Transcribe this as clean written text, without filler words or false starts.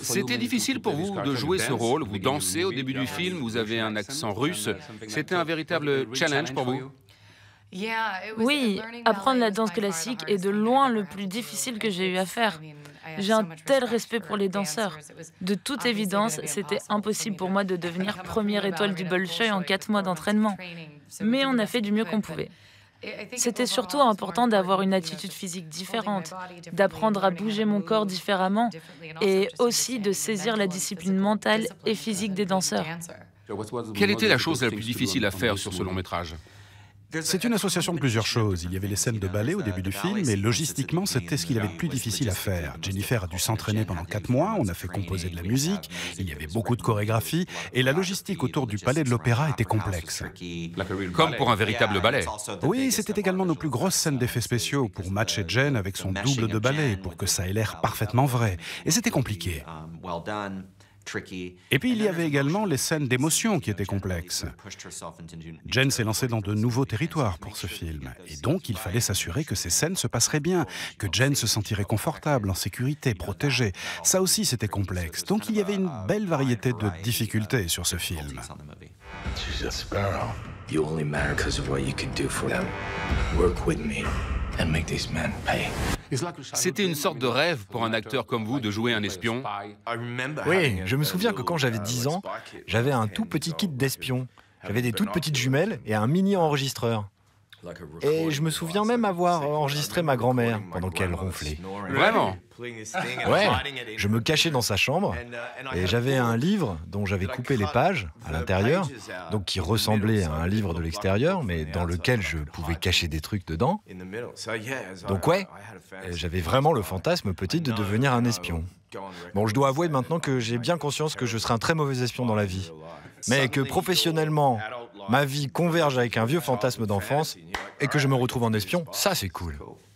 C'était difficile pour vous de jouer ce rôle, vous dansez au début du film, vous avez un accent russe. C'était un véritable challenge pour vous? Oui, apprendre la danse classique est de loin le plus difficile que j'ai eu à faire. J'ai un tel respect pour les danseurs. De toute évidence, c'était impossible pour moi de devenir première étoile du Bolchoï en 4 mois d'entraînement. Mais on a fait du mieux qu'on pouvait. C'était surtout important d'avoir une attitude physique différente, d'apprendre à bouger mon corps différemment et aussi de saisir la discipline mentale et physique des danseurs. Quelle était la chose la plus difficile à faire sur ce long métrage? C'est une association de plusieurs choses. Il y avait les scènes de ballet au début du film, et logistiquement, c'était ce qu'il avait de plus difficile à faire. Jennifer a dû s'entraîner pendant 4 mois, on a fait composer de la musique, il y avait beaucoup de chorégraphie, et la logistique autour du Palais de l'Opéra était complexe. Comme pour un véritable ballet. Oui, c'était également nos plus grosses scènes d'effets spéciaux pour matcher Jen avec son double de ballet, pour que ça ait l'air parfaitement vrai. Et c'était compliqué. Et puis il y avait également les scènes d'émotion qui étaient complexes. Jen s'est lancée dans de nouveaux territoires pour ce film, et donc il fallait s'assurer que ces scènes se passeraient bien, que Jen se sentirait confortable, en sécurité, protégée. Ça aussi c'était complexe, donc il y avait une belle variété de difficultés sur ce film. Jesus Sparrow, you only matter because of what you can do for them. Work with me and make these men pay. C'était une sorte de rêve pour un acteur comme vous de jouer un espion. Oui, je me souviens que quand j'avais 10 ans, j'avais un tout petit kit d'espion. J'avais des toutes petites jumelles et un mini enregistreur. Et je me souviens même avoir enregistré ma grand-mère pendant qu'elle ronflait. Vraiment? Ouais, je me cachais dans sa chambre et j'avais un livre dont j'avais coupé les pages à l'intérieur, donc qui ressemblait à un livre de l'extérieur, mais dans lequel je pouvais cacher des trucs dedans. Donc ouais, j'avais vraiment le fantasme petit de devenir un espion. Bon, je dois avouer maintenant que j'ai bien conscience que je serai un très mauvais espion dans la vie. Mais que professionnellement, ma vie converge avec un vieux fantasme d'enfance et que je me retrouve en espion, ça c'est cool.